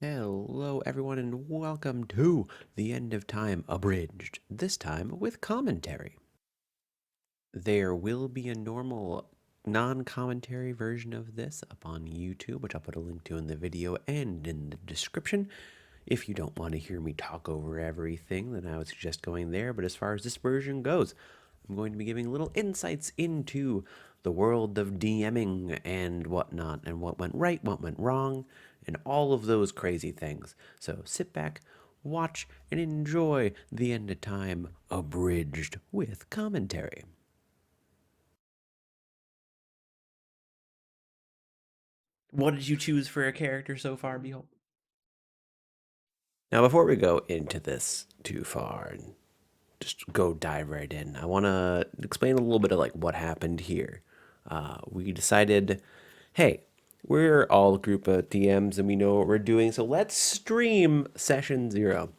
Hello, everyone, and welcome to the End of Time Abridged, this time with commentary. There will be a normal non commentary version of this up on YouTube, which I'll put a link to in the video and in the description. If you don't want to hear me talk over everything, then I would suggest going there. But as far as this version goes, I'm going to be giving little insights into the world of DMing and whatnot, and what went right, what went wrong, and all of those crazy things. So sit back, watch, and enjoy the End of Time Abridged with commentary. What did you choose for a character so far, Behold? Now, before we go into this too far and just go dive right in, I want to explain a little bit of like what happened here. We decided, hey, we're all a group of DMs and we know what we're doing, so let's stream session 0.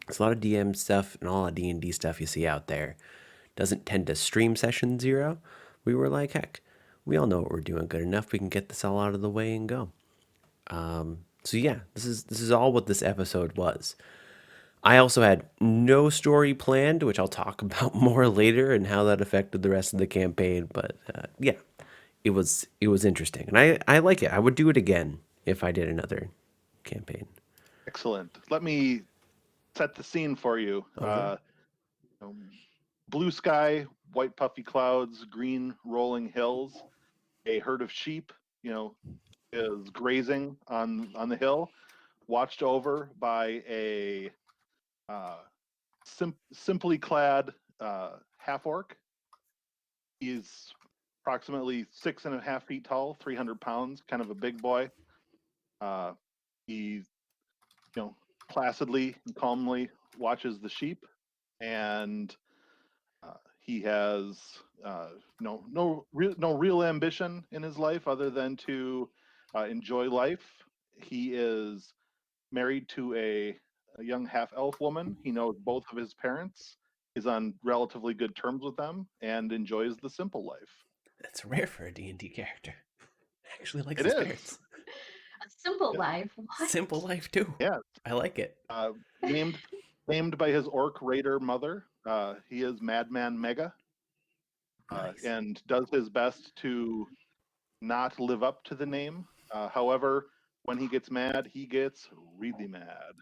It's a lot of DM stuff and all the D&D stuff you see out there doesn't tend to stream session 0. We were like, heck, we all know what we're doing good enough. We can get this all out of the way and go. So yeah, this is all what this episode was. I also had no story planned, which I'll talk about more later and how that affected the rest of the campaign. But yeah, it was interesting, and I like it. I would do it again if I did another campaign. Excellent. Let me set the scene for you. Okay. Um, Blue sky, white puffy clouds, green rolling hills. A herd of sheep, is grazing on the hill, watched over by a simply clad half orc. He's approximately 6.5 feet tall, 300 pounds, kind of a big boy. He, placidly and calmly watches the sheep, and he has no real ambition in his life other than to enjoy life. He is married to a young half elf woman. He knows both of his parents. Is on relatively good terms with them and enjoys the simple life. That's rare for a D&D character. Actually likes It his is. parents. A simple Yeah. life. What? Simple life too. Yeah. I like it. Uh, named named by his orc raider mother. He is Madman Mega, Nice. and does his best to not live up to the name. However, when he gets mad, he gets really mad.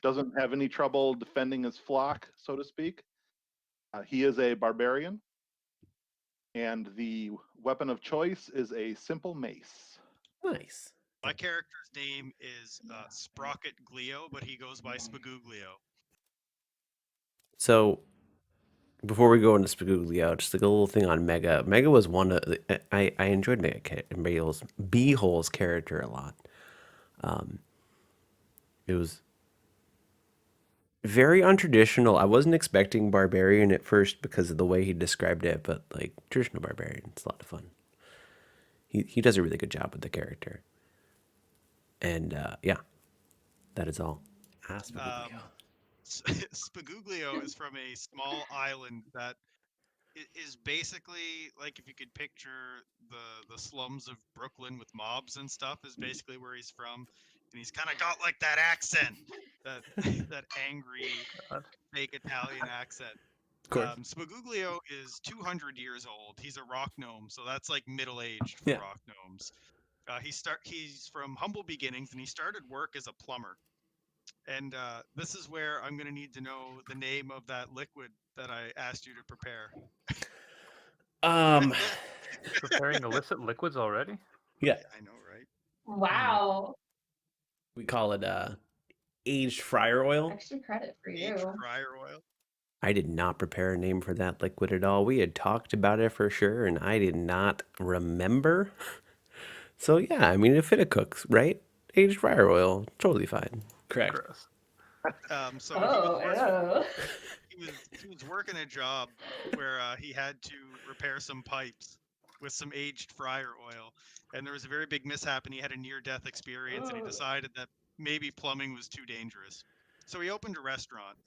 Doesn't have any trouble defending his flock, so to speak. He is a barbarian, and the weapon of choice is a simple mace. Nice. My character's name is Sprocket Gleo, but he goes by Spaguglio. So before we go into Spaguglio, just like a little thing on Mega. Mega was one of I enjoyed Mega Behole's character a lot. It was very untraditional. I wasn't expecting barbarian at first because of the way he described it, but like traditional barbarian, it's a lot of fun. He does a really good job with the character, and yeah, that is all. Spaguglio. Spaguglio is from a small island that is basically like if you could picture the slums of Brooklyn with mobs and stuff is basically where he's from, and he's kind of got like that accent, that that angry fake Italian accent. Of course. Spaguglio is 200 years old. He's a rock gnome, so that's like middle aged for Yeah. rock gnomes. He's from humble beginnings, and he started work as a plumber. And this is where I'm going to need to know the name of that liquid that I asked you to prepare. Um. Preparing illicit liquids already? Yeah. I know, right? Wow. We call it aged fryer oil. Extra credit for Aged you. fryer oil. I did not prepare a name for that liquid at all. We had talked about it for sure, and I did not remember. So yeah, I mean, if it cooks, right? Aged fryer oil, totally fine. Correct. Gross. So Oh, he was working a job where he had to repair some pipes with some aged fryer oil, and there was a very big mishap, and he had a near-death experience, and he decided that maybe plumbing was too dangerous. So he opened a restaurant,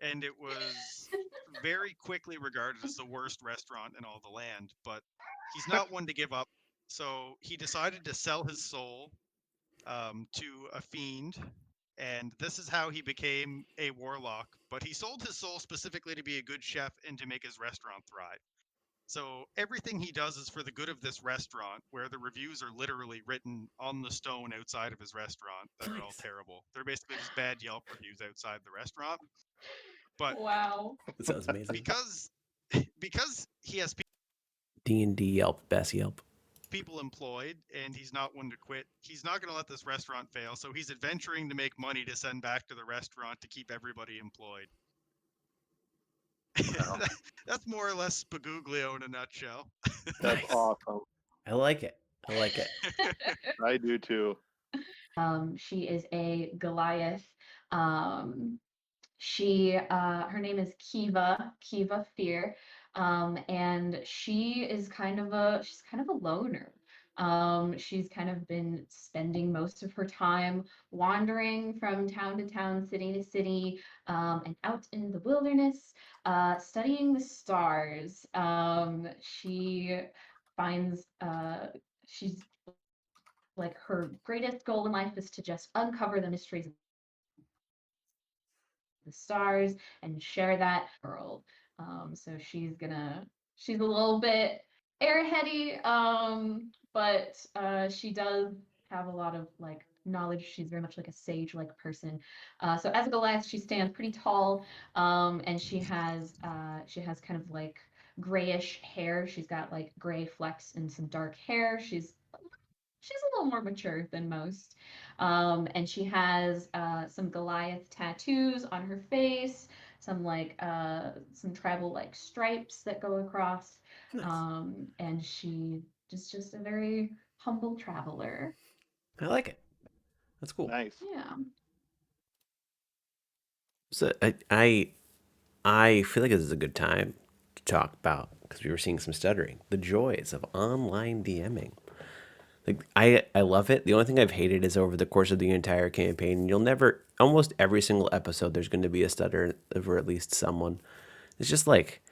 and it was very quickly regarded as the worst restaurant in all the land. But he's not one to give up, so he decided to sell his soul to a fiend, and this is how he became a warlock. But he sold his soul specifically to be a good chef and to make his restaurant thrive. So everything he does is for the good of this restaurant, where the reviews are literally written on the stone outside of his restaurant that are all Nice. terrible. They're basically just bad Yelp reviews outside the restaurant. But Wow. That sounds amazing. because he has D&D Yelp, best Yelp. people employed and he's not one to quit, he's not going to let this restaurant fail. So he's adventuring to make money to send back to the restaurant to keep everybody employed. Wow. That's more or less Spaguglio in a nutshell. That's Nice. awesome. I like it. I like it. I do too. She is a Goliath. Her name is Kiva Fear. And she's kind of a loner. She's kind of been spending most of her time wandering from town to town, city to city, and out in the wilderness, studying the stars. She finds she's like her greatest goal in life is to just uncover the mysteries of the stars and share that world. So she's a little bit airheady, but she does have a lot of like knowledge. She's very much like a sage-like person. So as a Goliath, she stands pretty tall, and she has kind of like grayish hair. She's got like gray flecks and some dark hair. She's a little more mature than most. And she has some Goliath tattoos on her face, some tribal like stripes that go across. Nice. And she is just a very humble traveler. I like it. That's cool. Nice. Yeah. So I feel like this is a good time to talk about, because we were seeing some stuttering, the joys of online DMing. Like I love it. The only thing I've hated is over the course of the entire campaign, almost every single episode, there's going to be a stutter over at least someone. It's just like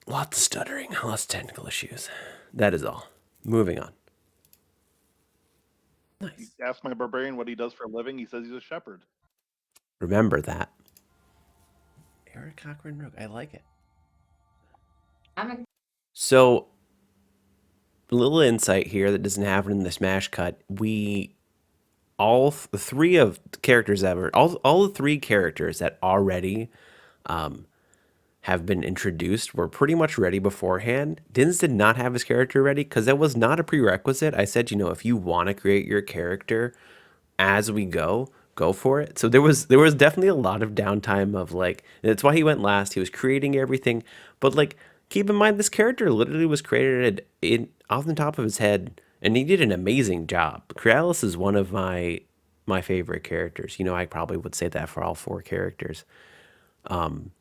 lots of stuttering, lots of technical issues. That is all. Moving on. Nice. Ask my barbarian what he does for a living. He says he's a shepherd. Remember that. Eric Cochran Rogue. I like it. So, a little insight here that doesn't happen in the smash cut. All the three characters that already have been introduced were pretty much ready beforehand. Dins did not have his character ready because that was not a prerequisite. I said, if you want to create your character as we go for it. So there was definitely a lot of downtime of like, that's why he went last. He was creating everything, but like, keep in mind this character literally was created off the top of his head, and he did an amazing job. Crealis is one of my favorite characters. I probably would say that for all four characters. But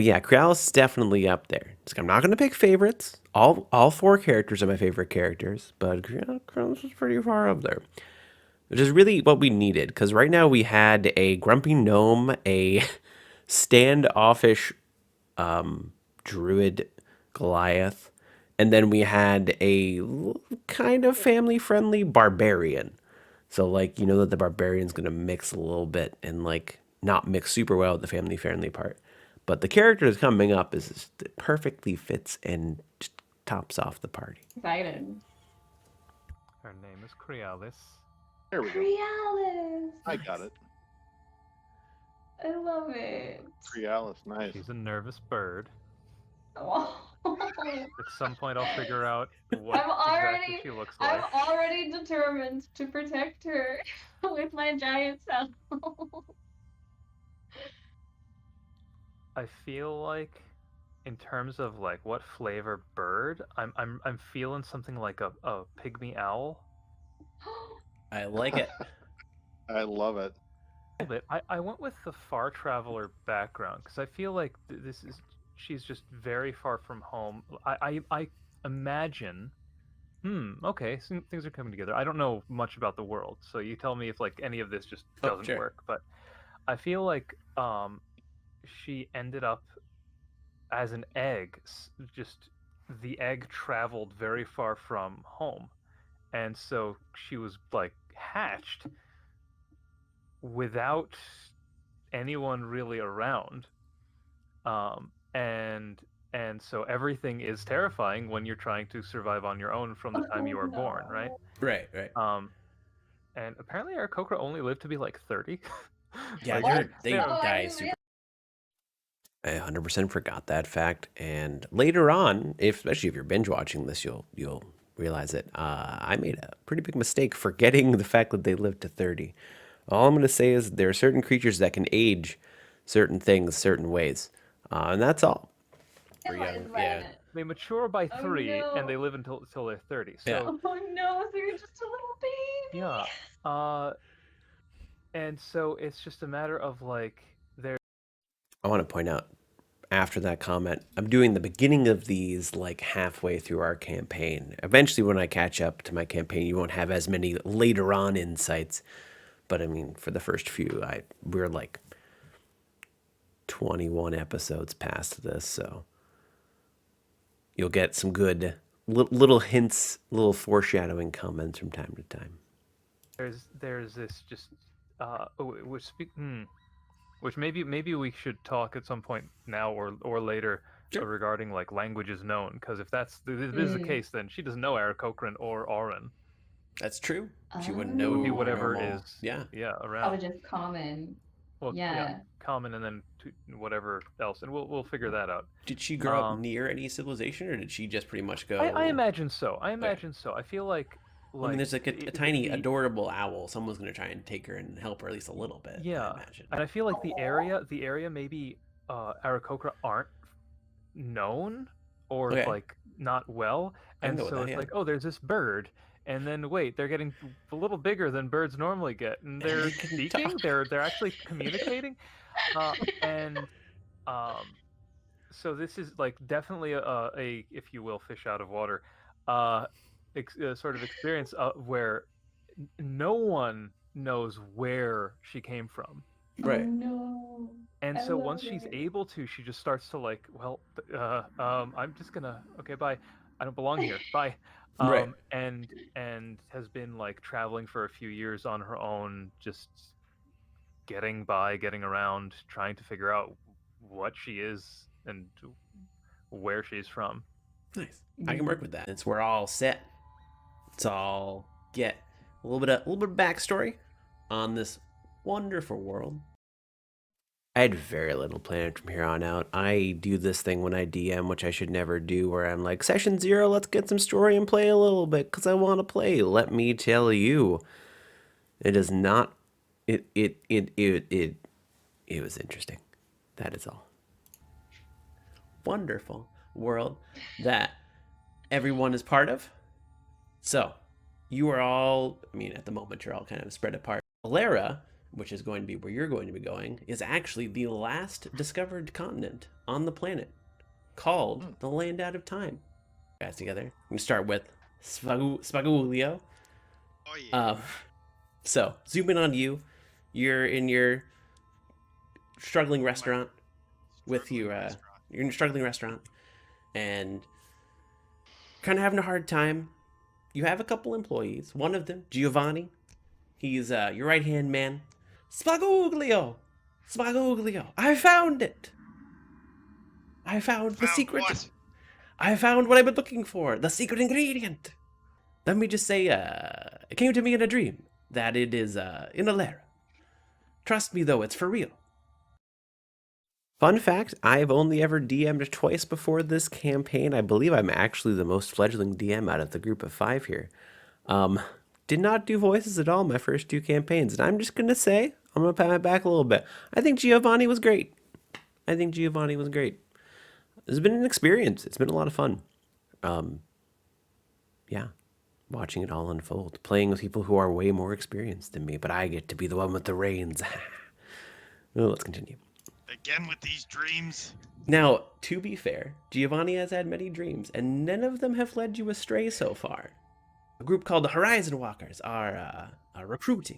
yeah, Crealis is definitely up there. I'm not going to pick favorites. All four characters are my favorite characters, but Crealis is pretty far up there. Which is really what we needed, because right now we had a grumpy gnome, a standoffish druid Goliath, and then we had a kind of family-friendly barbarian. So, like, that the barbarian's going to mix a little bit and, like, not mix super well with the family-friendly part. But the character that's coming up it perfectly fits and just tops off the party. Excited. Her name is Crealis. There we go. Crealis. I got it. I love it. Crealis, nice. She's a nervous bird. Oh. At some point, I'll figure out what exactly she looks like. I'm already determined to protect her with my giant self. I feel like, in terms of like what flavor bird, I'm feeling something like a pygmy owl. I like it. I love it. A little bit. I went with the far traveler background because I feel like she's just very far from home. I imagine. Okay, so things are coming together. I don't know much about the world, so you tell me if like any of this just doesn't sure. work. But I feel like she ended up as an egg. Just the egg traveled very far from home, and so she was like hatched without anyone really around, and so everything is terrifying when you're trying to survive on your own from the time you Oh are born, right? no. Right, right. And apparently Aarakocra only lived to be like 30. Yeah, Like, What? they Oh, I die didn't super. I 100% forgot that fact, and later on, especially if you're binge watching this, you'll realize it. I made a pretty big mistake forgetting the fact that they lived to 30. All I'm gonna say is there are certain creatures that can age certain things certain ways, and that's all. For realize young, yeah, that. they mature by Oh 3 and they no. live until they're 30. yeah. So Oh no, so you're just a little baby. yeah. Uh and so it's just a matter of like they're I want to point out after that comment, I'm doing the beginning of these like halfway through our campaign. Eventually, when I catch up to my campaign, you won't have as many later on insights. But I mean, for the first few, we're like 21 episodes past this, so you'll get some good little hints, little foreshadowing comments from time to time. there's this just which maybe we should talk at some point now or later Sure. regarding like languages known, because if this is the Mm. case, then she doesn't know Aarakocran or Auran. That's true. She wouldn't It would be know whatever normal. is Yeah. around. Probably just common. Well, Yeah. common, and then whatever else, and we'll figure that out. Did she grow up Um, near any civilization, or did she just pretty much go? I imagine so. I imagine so. I feel like I mean, there's like a tiny, the adorable owl. Someone's gonna try and take her and help her at least a little bit. I yeah, imagine. and I feel like the area maybe Aarakocra aren't known or Okay. like not well, I can and go with so that, it's yeah. like, oh, there's this bird, and then wait, they're getting a little bigger than birds normally get, and they're they can speaking, talk. they're actually communicating, and um, so this is like definitely a if you will fish out of water, sort of experience where no one knows where she came from. Oh Right. no. And I so love once she's it. able to, she just starts to like, well, I'm just gonna, okay, bye. I don't belong here. Bye. Right. And has been like traveling for a few years on her own, just getting by, getting around, trying to figure out what she is and where she's from. Nice. I can work with that. It's we're all set. Let's all get a little bit of backstory on this wonderful world. I had very little planned from here on out. I do this thing when I DM, which I should never do, where I'm like, session 0, let's get some story and play a little bit because I want to play. Let me tell you, it is not. It was interesting. That is all. Wonderful world that everyone is part of. So, you are all, I mean, at the moment, you're all kind of spread apart. Alara, which is going to be where you're going to be going, is actually the last discovered continent on the planet called the Land Out of Time. Guys, together. We start with Spaguglio. Oh yeah. So, zoom in on you. You're in your struggling restaurant with you. You're in a struggling restaurant and kind of having a hard time. You have a couple employees. One of them, Giovanni, he's your right hand man. Spaguglio! Spaguglio! I found it! I found the secret. What? I found what I've been looking for. The secret ingredient. Let me just say, it came to me in a dream that it is in a lair. Trust me, though, it's for real. Fun fact, I've only ever DM'd twice before this campaign. I believe I'm actually the most fledgling DM out of the group of 5 here. Did not do voices at all my first 2 campaigns, and I'm just going to say, I'm going to pat my back a little bit. I think Giovanni was great. It's been an experience. It's been a lot of fun. Yeah, watching it all unfold. Playing with people who are way more experienced than me, but I get to be the one with the reins. Well, let's continue. Again with these dreams. Now, to be fair, Giovanni has had many dreams, and none of them have led you astray so far. A group called the Horizon Walkers are recruiting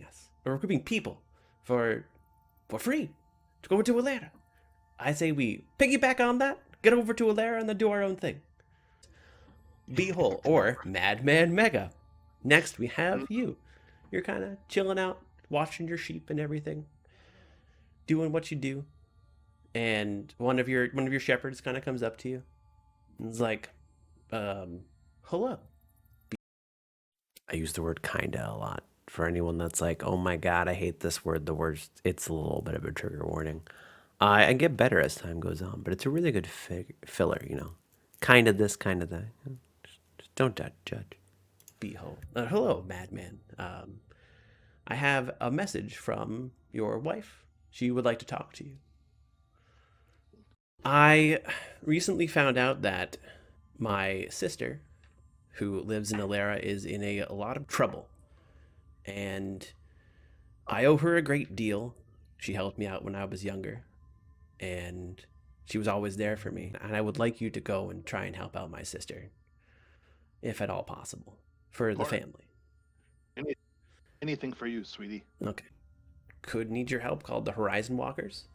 us, or recruiting people for free to go over to Alara. I say we piggyback on that, get over to Alara, and then do our own thing. Beehole, or Madman Mega. Next, we have you. You're kind of chilling out, watching your sheep and everything, doing what you do. And one of your shepherds kind of comes up to you and is like, hello. I use the word kinda a lot for anyone that's like, oh my god, I hate this word. The word, it's a little bit of a trigger warning. I get better as time goes on, but it's a really good filler, you know. Kind of this, kind of that. Just don't judge. Behold. Hello, madman. I have a message from your wife. She would like to talk to you. I recently found out that my sister, who lives in Alara, is in a lot of trouble. And I owe her a great deal. She helped me out when I was younger. And she was always there for me. And I would like you to go and try and help out my sister, if at all possible, for the family. Anything for you, sweetie. Okay. Could need your help, called the Horizon Walkers.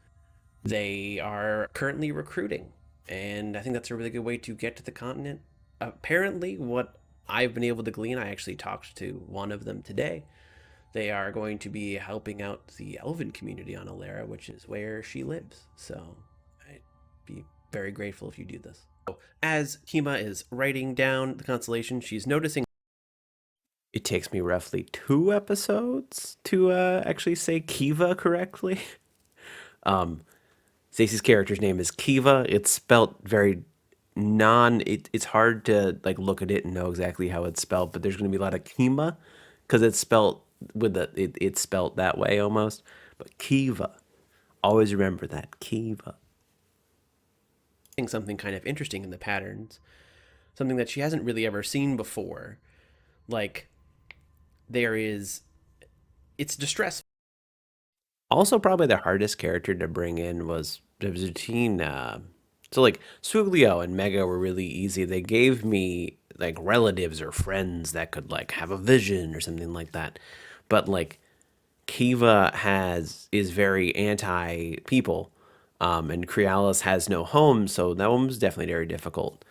They are currently recruiting, and I think that's a really good way to get to the continent. Apparently, what I've been able to glean, I actually talked to one of them today. They are going to be helping out the elven community on Alara, which is where she lives. So I'd be very grateful if you do this. As Kima is writing down the constellation, she's noticing it takes me roughly 2 episodes to actually say Kiva correctly. Stacey's character's name is Kiva. It's spelt very it's hard to like look at it and know exactly how it's spelled, but there's going to be a lot of Kima because it's spelled with it's spelled that way almost. But Kiva, always remember that Kiva. Something kind of interesting in the patterns, something that she hasn't really ever seen before. Like it's distress. Also, probably the hardest character to bring in was between so like Suglio and Mega were really easy. They gave me like relatives or friends that could like have a vision or something like that. But like Kiva is very anti people, and Crealis has no home, so that one was definitely very difficult.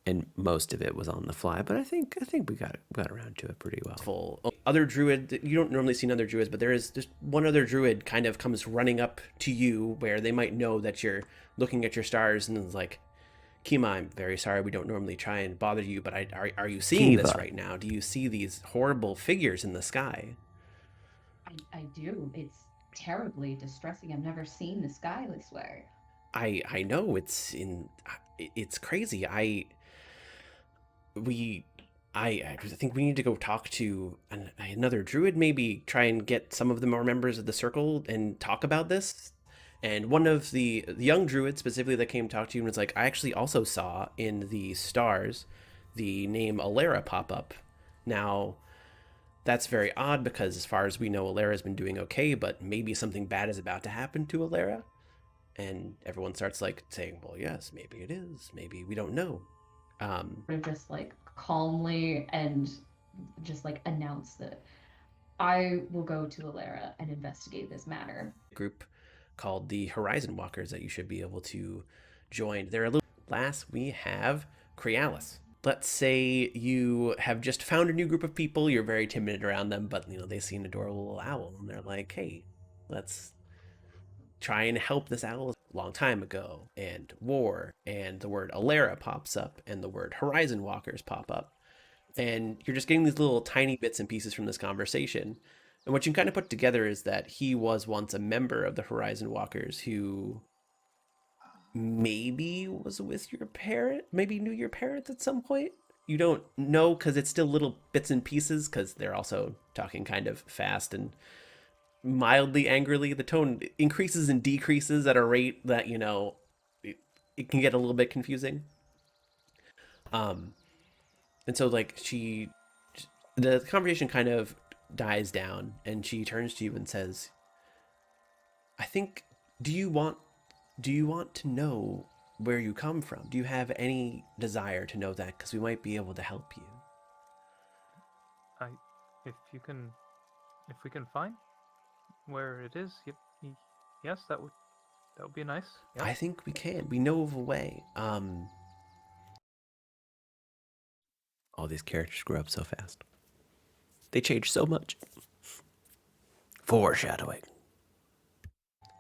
And most of it was on the fly, but I think we got around to it pretty well. Full other druid, you don't normally see other druids, but there is just one other druid kind of comes running up to you where they might know that you're looking at your stars and is like, Kima, I'm very sorry, we don't normally try and bother you, but are you seeing this right now? Do you see these horrible figures in the sky? I do. It's terribly distressing. I've never seen the sky this way. I know it's crazy. I think we need to go talk to another druid, maybe try and get some of the more members of the circle and talk about this. And one of the young druids specifically that came to talk to you was like, I actually also saw in the stars the name Alara pop up. Now, that's very odd because as far as we know, Alara's been doing okay, but maybe something bad is about to happen to Alara. And everyone starts like saying, well, yes, maybe it is. Maybe we don't know. Just like calmly and just like announce that I will go to Alara and investigate this matter. Group called the Horizon Walkers that you should be able to join. They're a little last. We have Crealis. Let's say you have just found a new group of people. You're very timid around them, but you know they see an adorable little owl, and they're like, "Hey, let's try and help this owl." A long time ago, and war, and the word Alara pops up, and the word Horizon Walkers pop up, and you're just getting these little tiny bits and pieces from this conversation. And what you can kind of put together is that he was once a member of the Horizon Walkers who maybe was with your parent, maybe knew your parents at some point. You don't know because it's still little bits and pieces because they're also talking kind of fast and mildly angrily. The tone increases and decreases at a rate that, you know, it can get a little bit confusing. And so like the conversation kind of dies down and she turns to you and says, I think, do you want to know where you come from? Do you have any desire to know that? Because we might be able to help you. If we can find where it is, yes, that would be nice. Yeah. I think we can. We know of a way. All these characters grow up so fast. They change so much. Foreshadowing.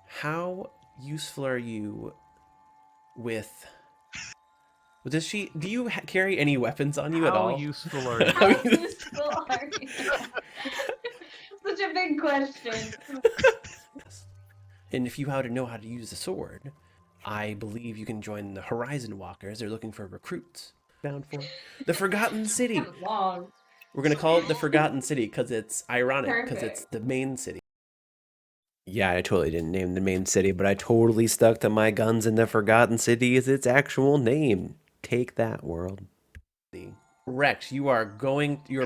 How useful are you with... Does she... Do you carry any weapons on you at How all? useful are you? How useful are you? Such a big question. And if you know how to use a sword, I believe you can join the Horizon Walkers. They're looking for recruits. Bound for the Forgotten City. Kind of long. We're gonna call it the Forgotten City because it's ironic because it's Perfect. the main city. Yeah, I totally didn't name the main city, but I totally stuck to my guns, and the Forgotten City is its actual name. Take that, world. Rex, you're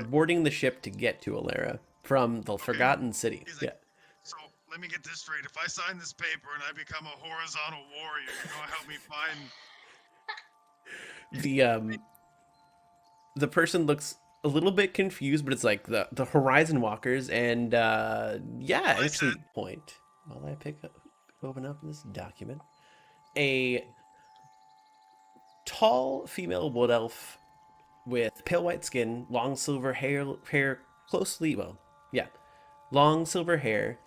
boarding the ship to get to Alara from the Forgotten City. He's like, so let me get this straight. If I sign this paper and I become a horizontal warrior, you're gonna help me find The person looks a little bit confused, but it's like the Horizon Walkers, and actually, point while I open up this document, a tall female wood elf with pale white skin, long silver hair long silver hair,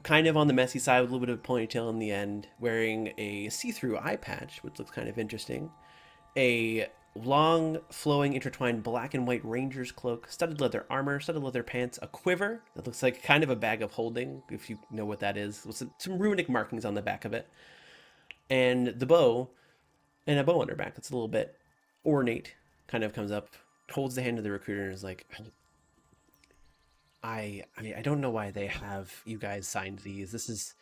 kind of on the messy side with a little bit of a ponytail in the end, wearing a see-through eye patch, which looks kind of interesting, a long, flowing, intertwined black and white ranger's cloak, studded leather armor, studded leather pants, a quiver that looks like kind of a bag of holding, if you know what that is, with some runic markings on the back of it, and the bow, and a bow on her back that's a little bit ornate, kind of comes up, holds the hand of the recruiter, and is like, I don't know why they have you guys signed these. This is...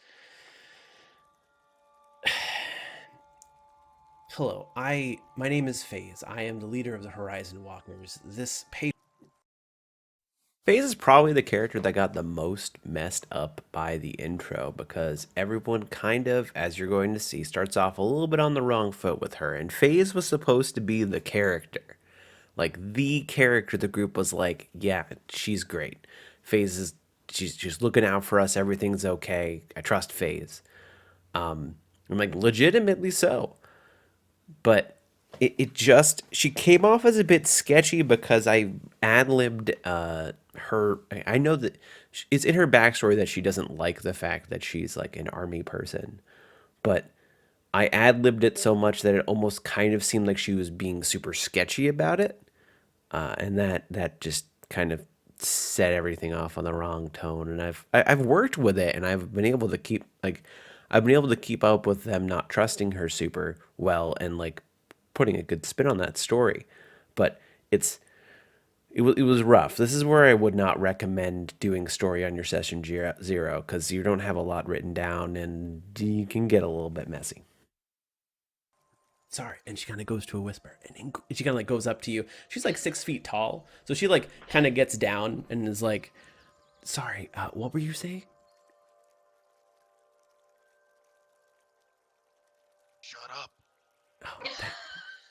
Hello, my name is FaZe. I am the leader of the Horizon Walkers. FaZe is probably the character that got the most messed up by the intro because everyone kind of, as you're going to see, starts off a little bit on the wrong foot with her. And FaZe was supposed to be the character. Like, the character the group was like, yeah, she's great. She's looking out for us. Everything's okay. I trust FaZe. I'm like, legitimately so. But she came off as a bit sketchy because I ad-libbed her. I know that it's in her backstory that she doesn't like the fact that she's like an army person, but I ad-libbed it so much that it almost kind of seemed like she was being super sketchy about it, and that just kind of set everything off on the wrong tone. And I've worked with it, and I've been able to keep up with them not trusting her super well and like putting a good spin on that story. But it was rough. This is where I would not recommend doing story on your session 0 because you don't have a lot written down and you can get a little bit messy. Sorry. And she kind of goes to a whisper and she kind of like goes up to you. She's like 6 feet tall. So she like kind of gets down and is like, sorry, what were you saying? shut up. Oh,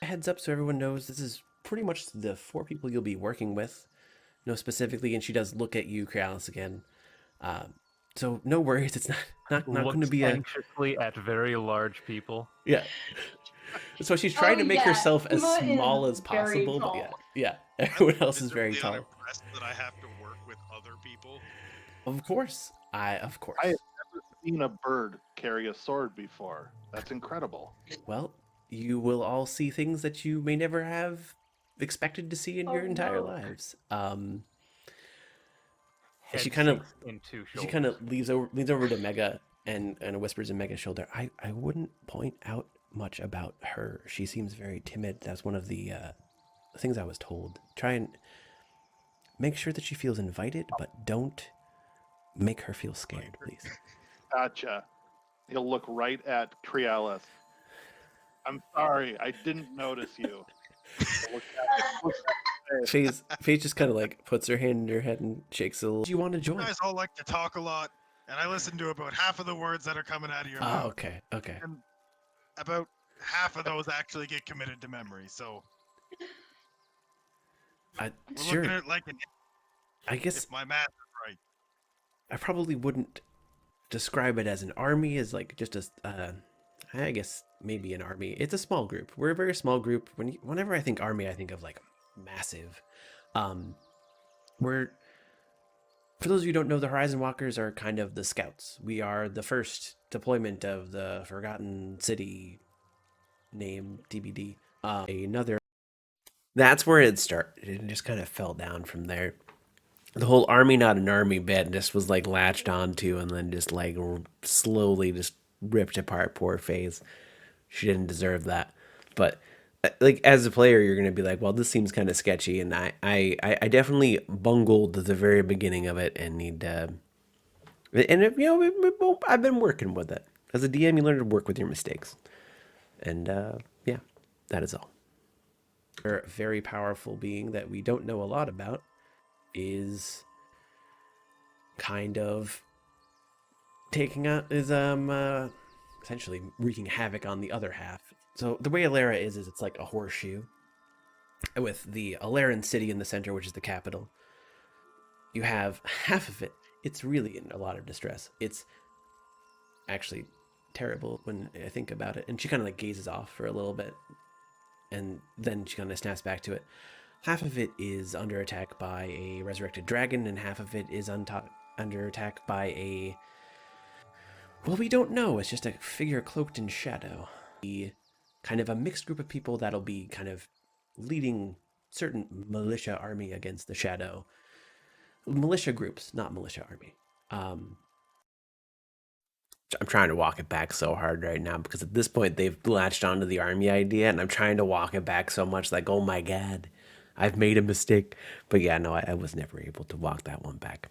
heads up so everyone knows this is pretty much the 4 people you'll be working with. No, specifically, and she does look at you, Krialis, again. So no worries, it's not going to be anxiously at very large people. Yeah. So she's trying to make herself as Emma small is as possible. very But tall. yeah. Everyone else is very really tall. unimpressed that I have to work with other people. Of course. Of course. I have never seen a bird carry a sword before. That's incredible. Well, you will all see things that you may never have expected to see in your entire lives. She kind of leans over to Mega and whispers in Mega's shoulder. I wouldn't point out much about her. She seems very timid. That's one of the things I was told. Try and make sure that she feels invited, but don't make her feel scared, please. Gotcha. He'll look right at Krialis. I'm sorry, I didn't notice you. FaZe just kind of like puts her hand in her head and shakes a little. Do you want to join? You guys all like to talk a lot, and I listen to about half of the words that are coming out of your mouth. Okay. And about half of those actually get committed to memory, so... We're looking at like I guess if my math is right. I probably wouldn't describe it as an army, as like just I guess maybe an army. It's a small group. We're a very small group. Whenever I think army, I think of like massive. We're For those of you who don't know, the Horizon Walkers are kind of the scouts. We are the first deployment of the Forgotten City, name TBD. Another. That's where it started. It just kind of fell down from there. The whole army, not an army bit just was like latched onto and then just like slowly just ripped apart. Poor Phase. She didn't deserve that. But like as a player, you're gonna be like, well, this seems kind of sketchy, and I definitely bungled the very beginning of it and need to. And I've been working with it. As a DM, you learn to work with your mistakes, and yeah, that is all. A very powerful being that we don't know a lot about is kind of taking out is essentially wreaking havoc on the other half. So the way Alara is it's like a horseshoe with the Alaran city in the center, which is the capital. You have half of it. It's really in a lot of distress. It's actually terrible when I think about it. And she kind of like gazes off for a little bit, and then she kind of snaps back to it. Half of it is under attack by a resurrected dragon, and half of it is under attack by a... Well, we don't know. It's just a figure cloaked in shadow. Kind of a mixed group of people that'll be kind of leading certain militia army against the shadow. Militia groups, not militia army. I'm trying to walk it back so hard right now because at this point they've latched onto the army idea, and I'm trying to walk it back so much like, oh my god, I've made a mistake. But yeah, no, I was never able to walk that one back.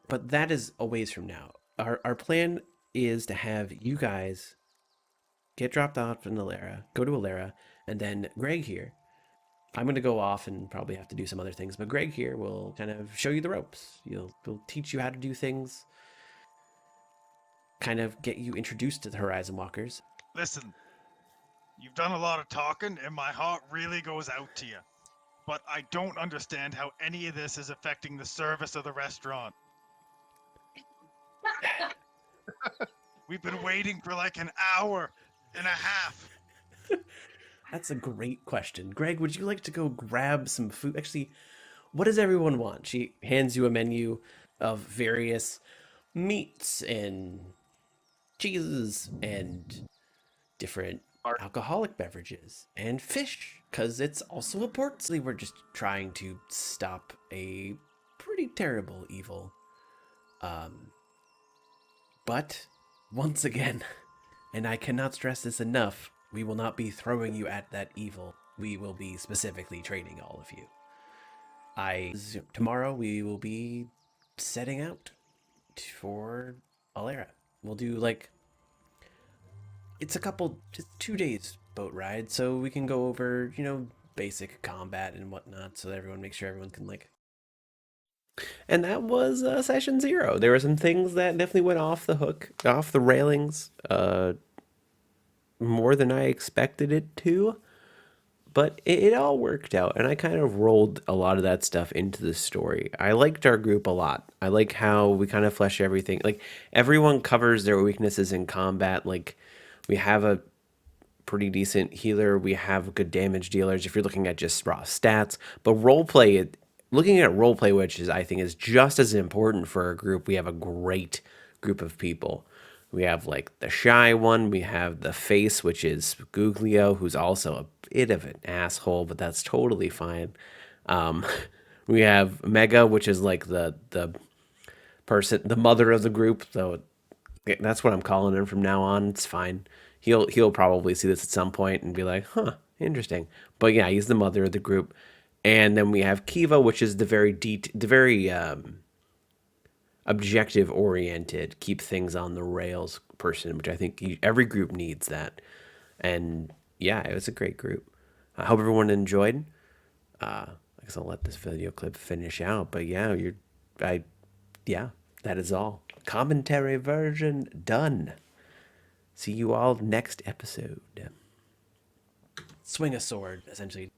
But that is a ways from now. Our plan is to have you guys get dropped off in Alara, go to Alara, and then Greg here. I'm going to go off and probably have to do some other things, but Greg here will kind of show you the ropes. He'll teach you how to do things, kind of get you introduced to the Horizon Walkers. Listen, you've done a lot of talking, and my heart really goes out to you. But I don't understand how any of this is affecting the service of the restaurant. We've been waiting for like an hour and a half. That's a great question. Greg, would you like to go grab some food? Actually, what does everyone want? She hands you a menu of various meats and cheeses and different alcoholic beverages and fish, because it's also a port. We're just trying to stop a pretty terrible evil. But once again, and I cannot stress this enough, we will not be throwing you at that evil. We will be specifically training all of you. Tomorrow we will be setting out for Alara. We'll do like, it's just 2 days boat ride, so we can go over, basic combat and whatnot, so that everyone makes sure everyone can like. And that was session 0. There were some things that definitely went off the hook, off the railings, more than I expected it to. But it all worked out, and I kind of rolled a lot of that stuff into the story. I liked our group a lot. I like how we kind of flesh everything. Like, everyone covers their weaknesses in combat. Like, we have a pretty decent healer. We have good damage dealers if you're looking at just raw stats. But roleplay, looking at roleplay, which I think is just as important for a group, we have a great group of people. We have like the shy one. We have the face, which is Guglio, who's also a bit of an asshole, but that's totally fine. We have Mega, which is like the person, the mother of the group. So that's what I'm calling him from now on. It's fine. He'll probably see this at some point and be like, huh, interesting. But yeah, he's the mother of the group. And then we have Kiva, which is the very objective oriented, keep things on the rails person, which I think every group needs that. And yeah, it was a great group. I hope everyone enjoyed. I guess I'll let this video clip finish out, but yeah, that is all. Commentary version done. See you all next episode. Swing a sword, essentially.